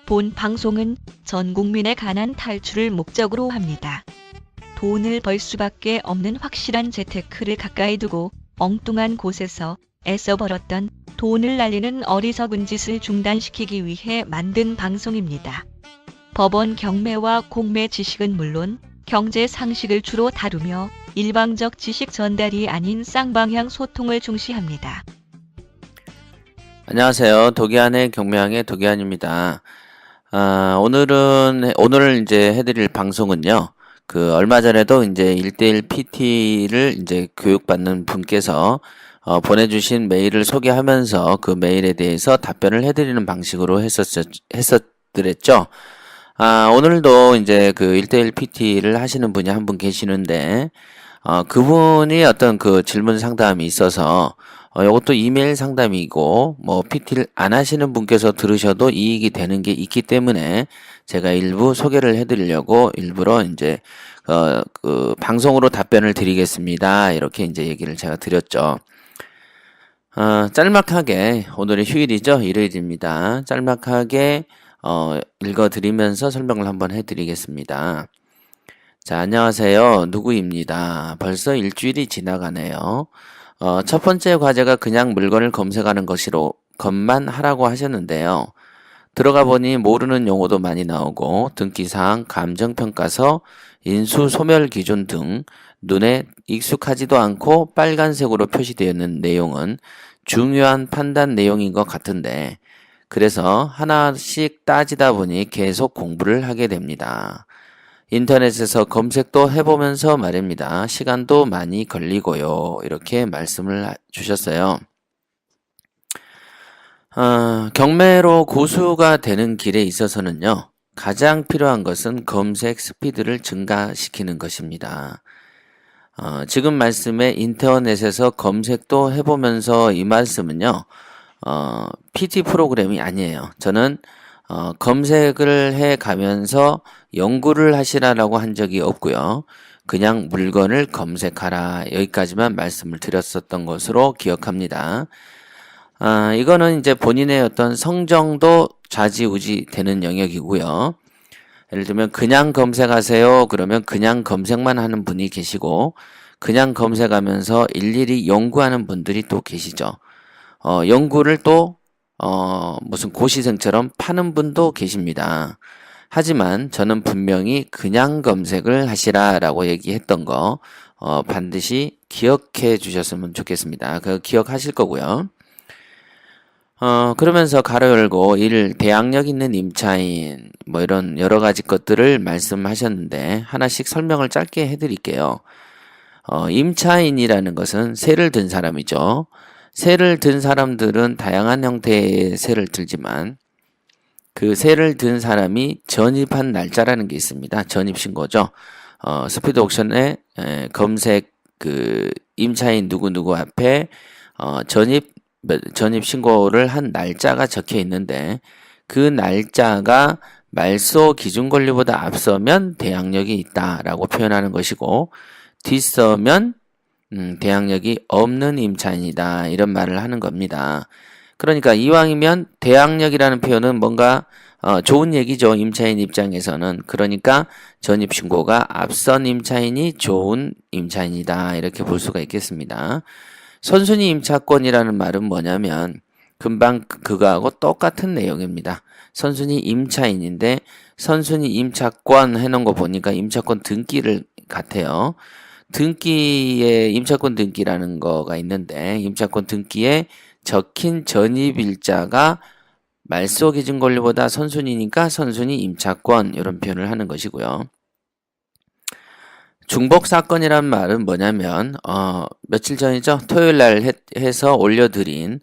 본 방송은 전 국민의 가난 탈출을 목적으로 합니다. 돈을 벌 수밖에 없는 확실한 재테크를 가까이 두고 엉뚱한 곳에서 애써 벌었던 돈을 날리는 어리석은 짓을 중단시키기 위해 만든 방송입니다. 법원 경매와 공매 지식은 물론 경제 상식을 주로 다루며 일방적 지식 전달이 아닌 쌍방향 소통을 중시합니다. 안녕하세요. 독이안의 경매왕의 독이안입니다. 오늘 이제 해드릴 방송은요. 얼마 전에도 이제 1대1 PT를 이제 교육받는 분께서 보내주신 메일을 소개하면서 그 메일에 대해서 답변을 해드리는 방식으로 했었더랬죠. 오늘도 이제 1대1 PT를 하시는 분이 한 분 계시는데, 그분이 어떤 질문 상담이 있어서, 이것도 이메일 상담이고, PT를 안 하시는 분께서 들으셔도 이익이 되는 게 있기 때문에 제가 일부 소개를 해드리려고 일부러 이제, 방송으로 답변을 드리겠습니다. 이렇게 이제 얘기를 제가 드렸죠. 짤막하게, 오늘이 휴일이죠? 일요일입니다. 짤막하게, 읽어드리면서 설명을 한번 해드리겠습니다. 자, 안녕하세요. 누구입니다. 벌써 일주일이 지나가네요. 첫 번째 과제가 그냥 물건을 검색하는 것만 하라고 하셨는데요. 들어가 보니 모르는 용어도 많이 나오고 등기사항, 감정평가서, 인수소멸기준 등 눈에 익숙하지도 않고 빨간색으로 표시되어 있는 내용은 중요한 판단 내용인 것 같은데 그래서 하나씩 따지다 보니 계속 공부를 하게 됩니다. 인터넷에서 검색도 해보면서 말입니다. 시간도 많이 걸리고요. 이렇게 말씀을 주셨어요. 경매로 고수가 되는 길에 있어서는요. 가장 필요한 것은 검색 스피드를 증가시키는 것입니다. 지금 말씀에 인터넷에서 검색도 해보면서 이 말씀은요. PT 프로그램이 아니에요. 저는 검색을 해 가면서 연구를 하시라라고 한 적이 없고요. 그냥 물건을 검색하라 여기까지만 말씀을 드렸었던 것으로 기억합니다. 이거는 이제 본인의 어떤 성정도 좌지우지 되는 영역이고요. 예를 들면 그냥 검색하세요. 그러면 그냥 검색만 하는 분이 계시고 그냥 검색하면서 일일이 연구하는 분들이 또 계시죠. 연구를 또 무슨 고시생처럼 파는 분도 계십니다. 하지만 저는 분명히 그냥 검색을 하시라라고 얘기했던 거 반드시 기억해 주셨으면 좋겠습니다. 기억하실 거고요. 그러면서 가로 열고 대학력 있는 임차인 이런 여러 가지 것들을 말씀하셨는데 하나씩 설명을 짧게 해드릴게요. 임차인이라는 것은 세를 든 사람이죠. 세를 든 사람들은 다양한 형태의 세를 들지만 그 세를 든 사람이 전입한 날짜라는 게 있습니다. 전입신고죠. 스피드 옥션에 검색 임차인 누구누구 앞에 전입 신고를 한 날짜가 적혀 있는데 그 날짜가 말소 기준 권리보다 앞서면 대항력이 있다라고 표현하는 것이고 뒤서면 대항력이 없는 임차인이다 이런 말을 하는 겁니다. 그러니까 이왕이면 대항력이라는 표현은 뭔가 좋은 얘기죠. 임차인 입장에서는. 그러니까 전입신고가 앞선 임차인이 좋은 임차인이다 이렇게 볼 수가 있겠습니다. 선순위 임차권이라는 말은 뭐냐면 금방 그거하고 똑같은 내용입니다. 선순위 임차인인데 선순위 임차권 해놓은 거 보니까 임차권 등기를 같아요. 등기에 임차권 등기라는 거가 있는데 임차권 등기에 적힌 전입일자가 말소 기준 권리보다 선순위니까 선순위 임차권 이런 표현을 하는 것이고요. 중복 사건이란 말은 뭐냐면 며칠 전이죠. 토요일 날 해서 올려드린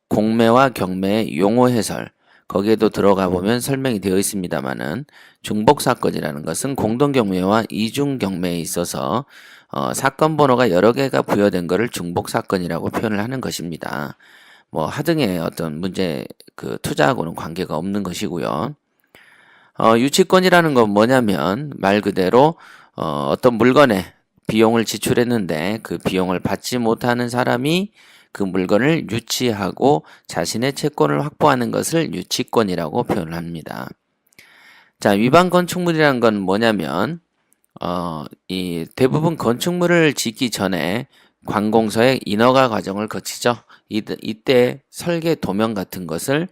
공매와 경매의 용어 해설 거기에도 들어가 보면 설명이 되어 있습니다만은 중복 사건이라는 것은 공동 경매와 이중 경매에 있어서 사건 번호가 여러 개가 부여된 것을 중복 사건이라고 표현을 하는 것입니다. 하등의 어떤 문제 투자하고는 관계가 없는 것이고요. 유치권이라는 건 뭐냐면 말 그대로 어떤 물건에 비용을 지출했는데 그 비용을 받지 못하는 사람이 그 물건을 유치하고 자신의 채권을 확보하는 것을 유치권이라고 표현을 합니다. 자, 위반 건축물이라는 건 뭐냐면 이 대부분 건축물을 짓기 전에 관공서의 인허가 과정을 거치죠. 이때 설계 도면 같은 것을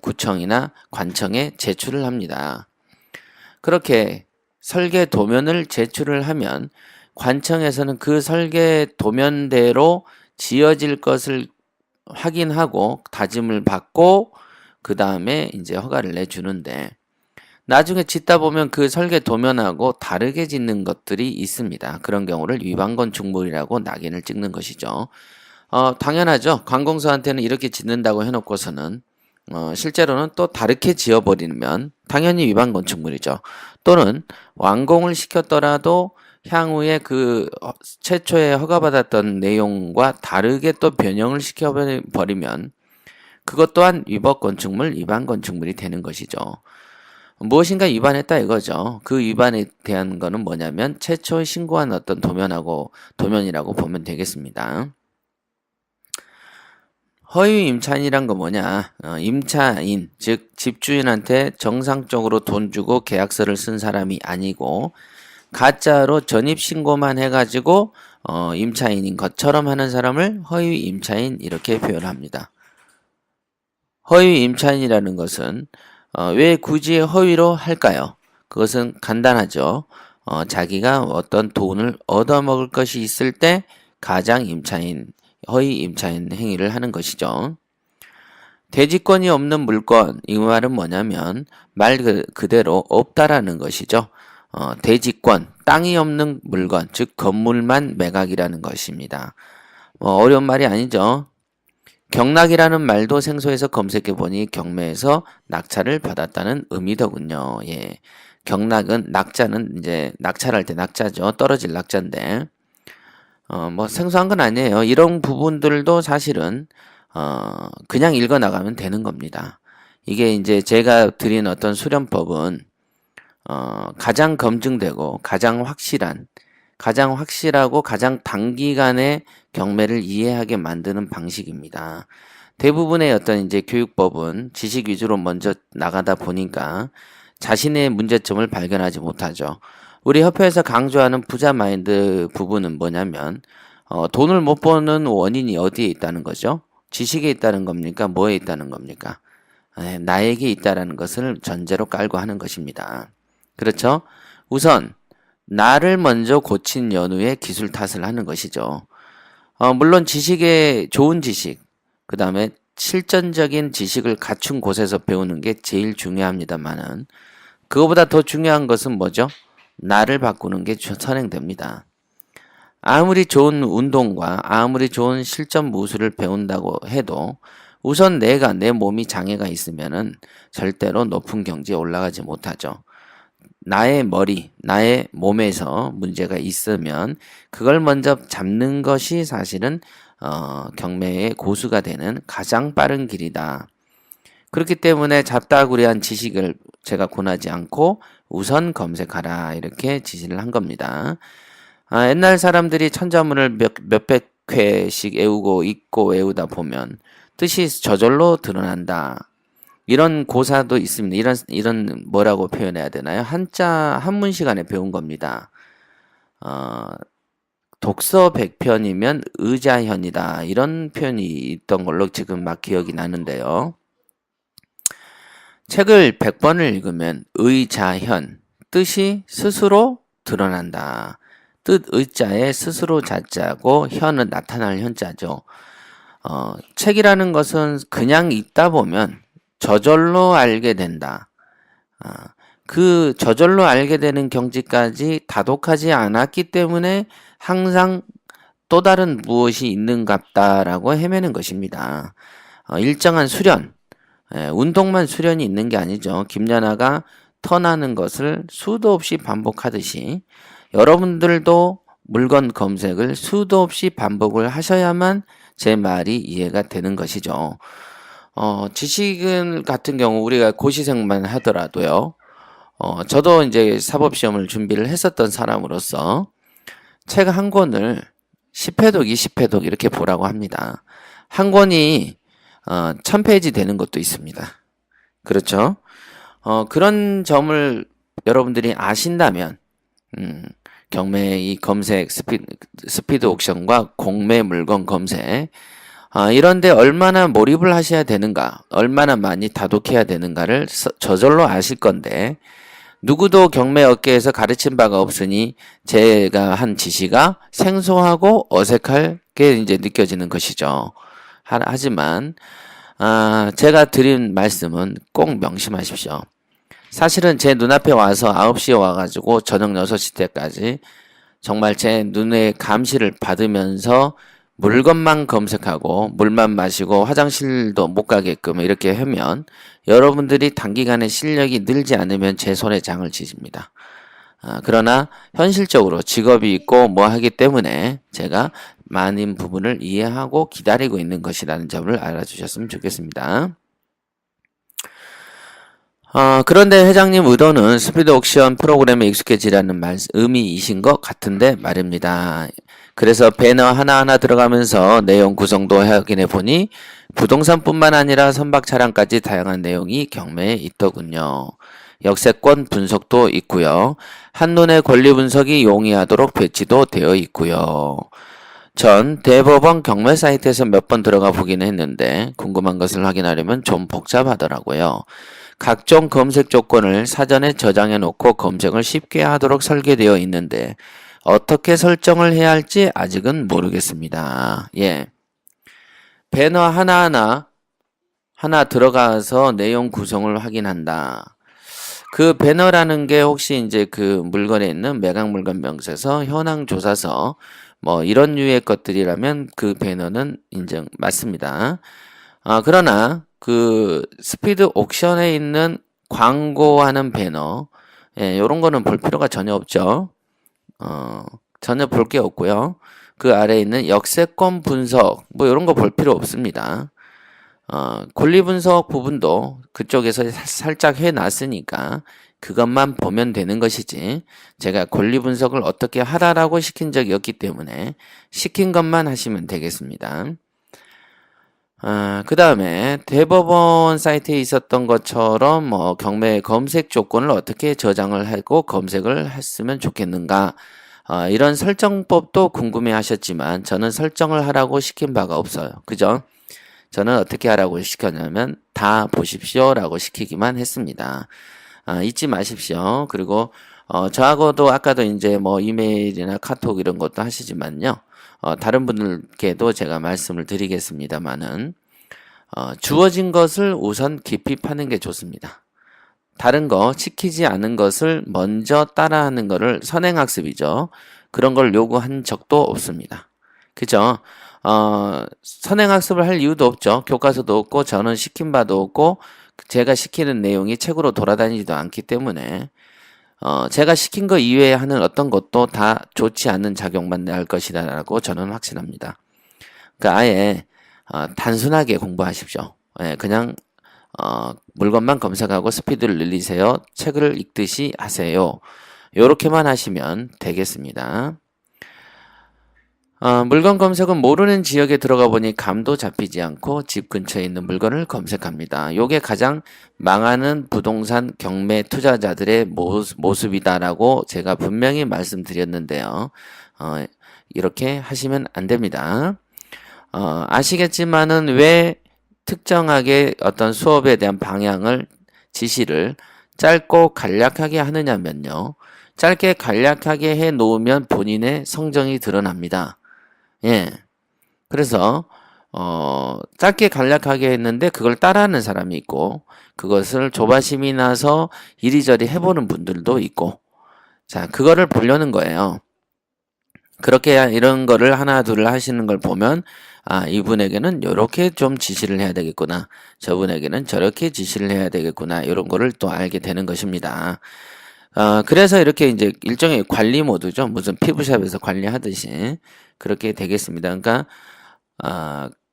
구청이나 관청에 제출을 합니다. 그렇게 설계 도면을 제출을 하면 관청에서는 그 설계 도면대로 지어질 것을 확인하고 다짐을 받고 그 다음에 이제 허가를 내주는데 나중에 짓다 보면 그 설계 도면하고 다르게 짓는 것들이 있습니다. 그런 경우를 위반 건축물이라고 낙인을 찍는 것이죠. 당연하죠. 관공서한테는 이렇게 짓는다고 해놓고서는 실제로는 또 다르게 지어버리면 당연히 위반 건축물이죠. 또는 완공을 시켰더라도 향후에 그 최초에 허가받았던 내용과 다르게 또 변형을 시켜버리면 그것 또한 위법 건축물, 위반 건축물이 되는 것이죠. 무엇인가 위반했다 이거죠. 그 위반에 대한 거는 뭐냐면 최초에 신고한 어떤 도면이라고 보면 되겠습니다. 허위 임차인이란 거 뭐냐? 임차인, 즉 집주인한테 정상적으로 돈 주고 계약서를 쓴 사람이 아니고 가짜로 전입신고만 해가지고 임차인인 것처럼 하는 사람을 허위 임차인 이렇게 표현합니다. 허위 임차인이라는 것은 왜 굳이 허위로 할까요? 그것은 간단하죠. 자기가 어떤 돈을 얻어먹을 것이 있을 때 가장 허위 임차인 행위를 하는 것이죠. 대지권이 없는 물건, 이 말은 뭐냐면 말 그대로 없다라는 것이죠. 대지권, 땅이 없는 물건, 즉 건물만 매각이라는 것입니다. 어려운 말이 아니죠. 경락이라는 말도 생소해서 검색해보니 경매에서 낙찰을 받았다는 의미더군요. 예. 경락은 낙자는 이제 낙찰할 때 낙자죠. 떨어질 낙자인데 생소한 건 아니에요. 이런 부분들도 사실은 그냥 읽어 나가면 되는 겁니다. 이게 이제 제가 드린 어떤 수련법은 가장 검증되고 가장 확실하고 가장 단기간에 경매를 이해하게 만드는 방식입니다. 대부분의 어떤 이제 교육법은 지식 위주로 먼저 나가다 보니까 자신의 문제점을 발견하지 못하죠. 우리 협회에서 강조하는 부자 마인드 부분은 뭐냐면 돈을 못 버는 원인이 어디에 있다는 거죠? 지식에 있다는 겁니까? 뭐에 있다는 겁니까? 나에게 있다는 것을 전제로 깔고 하는 것입니다. 그렇죠? 우선 나를 먼저 고친 연후에 기술 탓을 하는 것이죠. 물론 좋은 지식, 그 다음에 실전적인 지식을 갖춘 곳에서 배우는 게 제일 중요합니다만은 그거보다 더 중요한 것은 뭐죠? 나를 바꾸는 게 선행됩니다. 아무리 좋은 운동과 아무리 좋은 실전 무술을 배운다고 해도 우선 내 몸이 장애가 있으면은 절대로 높은 경지에 올라가지 못하죠. 나의 나의 몸에서 문제가 있으면 그걸 먼저 잡는 것이 사실은 경매의 고수가 되는 가장 빠른 길이다. 그렇기 때문에 잡다구리한 지식을 제가 권하지 않고 우선 검색하라 이렇게 지시를 한 겁니다. 옛날 사람들이 천자문을 몇백 회씩 읽고 외우다 보면 뜻이 저절로 드러난다. 이런 고사도 있습니다. 이런 뭐라고 표현해야 되나요? 한문 시간에 배운 겁니다. 독서 100편이면 의자현이다. 이런 표현이 있던 걸로 지금 막 기억이 나는데요. 책을 100번을 읽으면 의자현, 뜻이 스스로 드러난다. 뜻 의자에 스스로 자자고 현은 나타날 현자죠. 책이라는 것은 그냥 읽다 보면 저절로 알게 된다. 그 저절로 알게 되는 경지까지 다독하지 않았기 때문에 항상 또 다른 무엇이 있는갑다라고 헤매는 것입니다. 일정한 수련, 운동만 수련이 있는 게 아니죠. 김연아가 턴하는 것을 수도 없이 반복하듯이 여러분들도 물건 검색을 수도 없이 반복을 하셔야만 제 말이 이해가 되는 것이죠. 지식은 같은 경우 우리가 고시생만 하더라도요. 저도 이제 사법시험을 준비를 했었던 사람으로서 책 한 권을 10회독, 20회독 이렇게 보라고 합니다. 한 권이 1000페이지 되는 것도 있습니다. 그렇죠? 그런 점을 여러분들이 아신다면 경매 이 검색 스피드 옥션과 공매 물건 검색 이런데 얼마나 몰입을 하셔야 되는가, 얼마나 많이 다독해야 되는가를 저절로 아실 건데 누구도 경매 업계에서 가르친 바가 없으니 제가 한 지시가 생소하고 어색하게 이제 느껴지는 것이죠. 하지만 제가 드린 말씀은 꼭 명심하십시오. 사실은 제 눈앞에 와서 9시에 와가지고 저녁 6시 때까지 정말 제 눈의 감시를 받으면서 물건만 검색하고 물만 마시고 화장실도 못 가게끔 이렇게 하면 여러분들이 단기간에 실력이 늘지 않으면 제 손에 장을 지십니다. 그러나 현실적으로 직업이 있고 뭐 하기 때문에 제가 많은 부분을 이해하고 기다리고 있는 것이라는 점을 알아주셨으면 좋겠습니다. 그런데 회장님 의도는 스피드 옥션 프로그램에 익숙해지라는 의미이신 것 같은데 말입니다. 그래서 배너 하나하나 들어가면서 내용 구성도 확인해 보니 부동산뿐만 아니라 선박 차량까지 다양한 내용이 경매에 있더군요. 역세권 분석도 있고요. 한눈에 권리 분석이 용이하도록 배치도 되어 있고요. 전 대법원 경매 사이트에서 몇 번 들어가 보긴 했는데 궁금한 것을 확인하려면 좀 복잡하더라고요. 각종 검색 조건을 사전에 저장해 놓고 검색을 쉽게 하도록 설계되어 있는데 어떻게 설정을 해야 할지 아직은 모르겠습니다. 예. 배너 하나 들어가서 내용 구성을 확인한다. 그 배너라는 게 혹시 이제 그 물건에 있는 매각 물건 명세서, 현황 조사서 뭐 이런 류의 것들이라면 그 배너는 인정 맞습니다. 그러나 그 스피드 옥션에 있는 광고하는 배너, 예, 요런 거는 볼 필요가 전혀 없죠. 전혀 볼 게 없고요. 그 아래에 있는 역세권 분석, 뭐 이런 거 볼 필요 없습니다. 권리 분석 부분도 그쪽에서 살짝 해놨으니까 그것만 보면 되는 것이지 제가 권리 분석을 어떻게 하라라고 시킨 적이 없기 때문에 시킨 것만 하시면 되겠습니다. 그 다음에 대법원 사이트에 있었던 것처럼 뭐 경매 검색 조건을 어떻게 저장을 하고 검색을 했으면 좋겠는가, 이런 설정법도 궁금해 하셨지만 저는 설정을 하라고 시킨 바가 없어요. 그죠? 저는 어떻게 하라고 시켰냐면 다 보십시오 라고 시키기만 했습니다. 잊지 마십시오. 그리고 저하고도 아까도 이제 뭐 이메일이나 카톡 이런 것도 하시지만요. 다른 분들께도 제가 말씀을 드리겠습니다만은 주어진 것을 우선 깊이 파는 게 좋습니다. 다른 거 시키지 않은 것을 먼저 따라하는 거를 선행학습이죠. 그런 걸 요구한 적도 없습니다. 그죠? 선행학습을 할 이유도 없죠. 교과서도 없고 저는 시킨 바도 없고 제가 시키는 내용이 책으로 돌아다니지도 않기 때문에 제가 시킨 거 이외에 하는 어떤 것도 다 좋지 않는 작용만 날 것이라고 저는 확신합니다. 그러니까 아예 단순하게 공부하십시오. 예, 그냥 물건만 검색하고 스피드를 늘리세요. 책을 읽듯이 하세요. 요렇게만 하시면 되겠습니다. 물건 검색은 모르는 지역에 들어가 보니 감도 잡히지 않고 집 근처에 있는 물건을 검색합니다. 요게 가장 망하는 부동산 경매 투자자들의 모습이다라고 제가 분명히 말씀드렸는데요. 이렇게 하시면 안 됩니다. 아시겠지만은 왜 특정하게 어떤 수업에 대한 방향을 지시를 짧고 간략하게 하느냐면요. 짧게 간략하게 해 놓으면 본인의 성정이 드러납니다. 예. 그래서 짧게 간략하게 했는데 그걸 따라하는 사람이 있고 그것을 조바심이 나서 이리저리 해보는 분들도 있고, 자, 그거를 보려는 거예요. 그렇게 이런 거를 하나 둘 하시는 걸 보면 이분에게는 이렇게 좀 지시를 해야 되겠구나, 저분에게는 저렇게 지시를 해야 되겠구나, 이런 거를 또 알게 되는 것입니다. 그래서 이렇게 이제 일종의 관리 모드죠. 무슨 피부샵에서 관리하듯이 그렇게 되겠습니다. 그러니까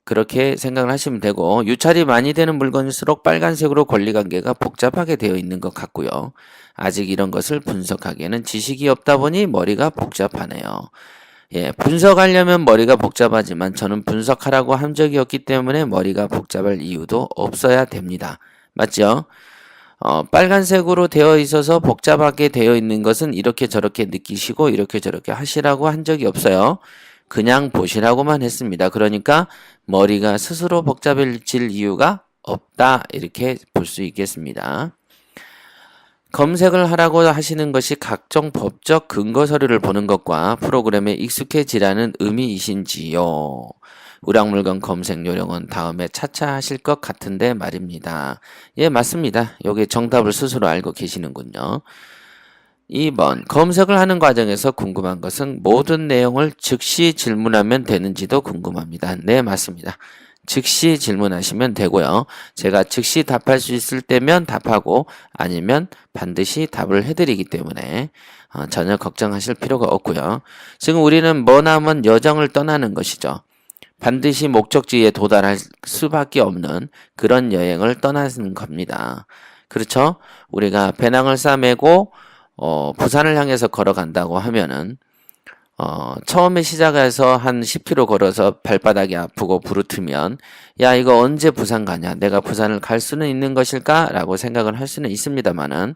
그렇게 생각을 하시면 되고, 유찰이 많이 되는 물건일수록 빨간색으로 권리관계가 복잡하게 되어 있는 것 같고요. 아직 이런 것을 분석하기에는 지식이 없다 보니 머리가 복잡하네요. 예, 분석하려면 머리가 복잡하지만 저는 분석하라고 한 적이 없기 때문에 머리가 복잡할 이유도 없어야 됩니다. 맞죠? 빨간색으로 되어 있어서 복잡하게 되어 있는 것은 이렇게 저렇게 느끼시고 이렇게 저렇게 하시라고 한 적이 없어요. 그냥 보시라고만 했습니다. 그러니까 머리가 스스로 복잡해질 이유가 없다. 이렇게 볼 수 있겠습니다. 검색을 하라고 하시는 것이 각종 법적 근거 서류를 보는 것과 프로그램에 익숙해지라는 의미이신지요? 우량물건 검색 요령은 다음에 차차 하실 것 같은데 말입니다. 예, 맞습니다. 여기 정답을 스스로 알고 계시는군요. 2번, 검색을 하는 과정에서 궁금한 것은 모든 내용을 즉시 질문하면 되는지도 궁금합니다. 네, 맞습니다. 즉시 질문하시면 되고요. 제가 즉시 답할 수 있을 때면 답하고 아니면 반드시 답을 해드리기 때문에 전혀 걱정하실 필요가 없고요. 지금 우리는 머나먼 여정을 떠나는 것이죠. 반드시 목적지에 도달할 수밖에 없는 그런 여행을 떠나는 겁니다. 그렇죠? 우리가 배낭을 싸매고 부산을 향해서 걸어간다고 하면은 처음에 시작해서 한 10km 걸어서 발바닥이 아프고 부르트면 야 이거 언제 부산 가냐 내가 부산을 갈 수는 있는 것일까 라고 생각을 할 수는 있습니다만은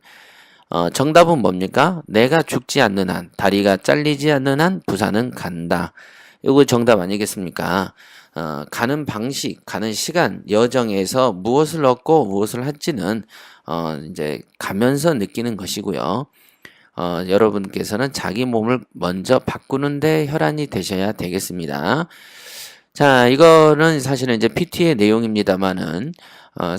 정답은 뭡니까? 내가 죽지 않는 한 다리가 잘리지 않는 한 부산은 간다. 이거 정답 아니겠습니까? 가는 방식, 가는 시간, 여정에서 무엇을 얻고 무엇을 할지는 이제 가면서 느끼는 것이고요. 여러분께서는 자기 몸을 먼저 바꾸는데 혈안이 되셔야 되겠습니다. 자, 이거는 사실은 이제 PT의 내용입니다만은,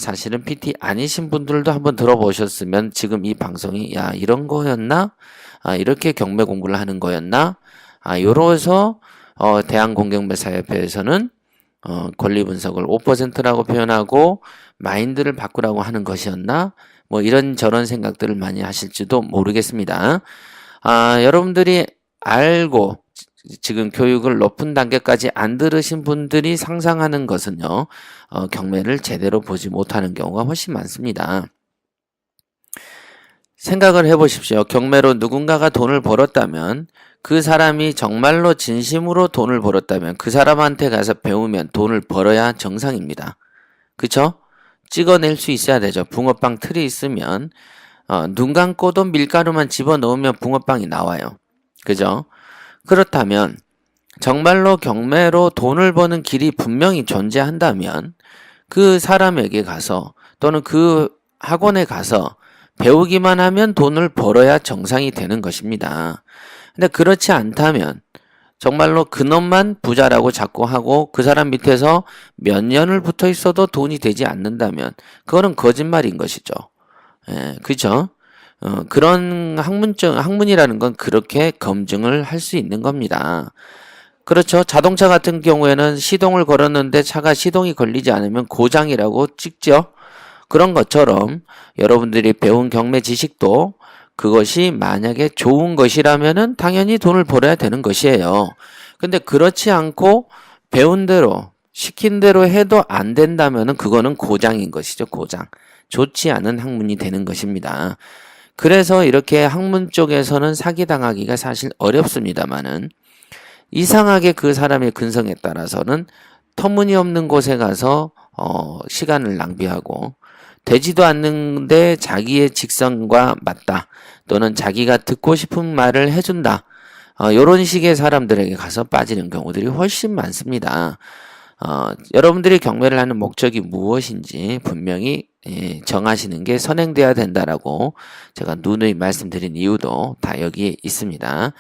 사실은 PT 아니신 분들도 한번 들어보셨으면 지금 이 방송이, 야, 이런 거였나? 이렇게 경매 공부를 하는 거였나? 요러서, 대한공경매사협회에서는, 권리 분석을 5%라고 표현하고, 마인드를 바꾸라고 하는 것이었나? 뭐 이런저런 생각들을 많이 하실지도 모르겠습니다. 여러분들이 알고 지금 교육을 높은 단계까지 안 들으신 분들이 상상하는 것은요, 경매를 제대로 보지 못하는 경우가 훨씬 많습니다. 생각을 해보십시오. 경매로 누군가가 돈을 벌었다면 그 사람이 정말로 진심으로 돈을 벌었다면 그 사람한테 가서 배우면 돈을 벌어야 정상입니다. 그쵸? 찍어낼 수 있어야 되죠. 붕어빵 틀이 있으면 눈 감고도 밀가루만 집어넣으면 붕어빵이 나와요. 그죠? 그렇다면 정말로 경매로 돈을 버는 길이 분명히 존재한다면 그 사람에게 가서 또는 그 학원에 가서 배우기만 하면 돈을 벌어야 정상이 되는 것입니다. 근데 그렇지 않다면 정말로 그놈만 부자라고 자꾸 하고 그 사람 밑에서 몇 년을 붙어 있어도 돈이 되지 않는다면 그거는 거짓말인 것이죠. 예, 그죠? 그런 학문이라는 건 그렇게 검증을 할 수 있는 겁니다. 그렇죠. 자동차 같은 경우에는 시동을 걸었는데 차가 시동이 걸리지 않으면 고장이라고 찍죠. 그런 것처럼 여러분들이 배운 경매 지식도 그것이 만약에 좋은 것이라면은 당연히 돈을 벌어야 되는 것이에요. 근데 그렇지 않고 배운 대로 시킨 대로 해도 안 된다면은 그거는 고장인 것이죠. 고장. 좋지 않은 학문이 되는 것입니다. 그래서 이렇게 학문 쪽에서는 사기당하기가 사실 어렵습니다만은 이상하게 그 사람의 근성에 따라서는 터무니없는 곳에 가서 시간을 낭비하고 되지도 않는데 자기의 직성과 맞다 또는 자기가 듣고 싶은 말을 해준다 이런 식의 사람들에게 가서 빠지는 경우들이 훨씬 많습니다. 여러분들이 경매를 하는 목적이 무엇인지 분명히 정하시는 게 선행돼야 된다라고 제가 누누이 말씀드린 이유도 다 여기에 있습니다.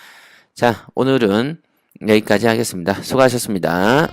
자, 오늘은 여기까지 하겠습니다. 수고하셨습니다.